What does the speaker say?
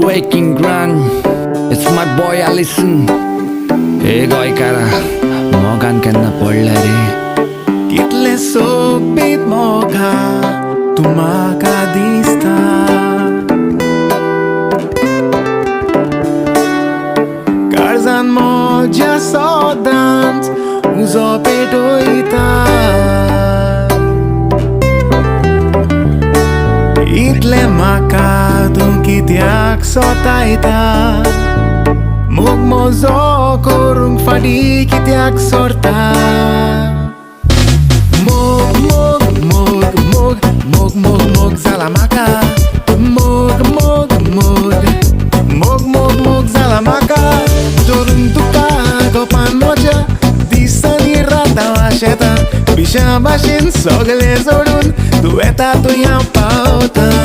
Waking Grand, it's my boy Allison. Hey goikara, mogan kenna podla re. Kitle sopit moga, tumaka dista. Karzan moja sodant, uzopet oita. Itle makadum kitiak sotaita. Mog mozo korung fadi kitiak sorta. Mog mog mog mog mog mog mog zalamaka. Mog mog mog mog mog mog zalamaka. Dorung tuka gopan moja disani rata washeta. Bisha bashin sogle zorun dueta tu ya pauta.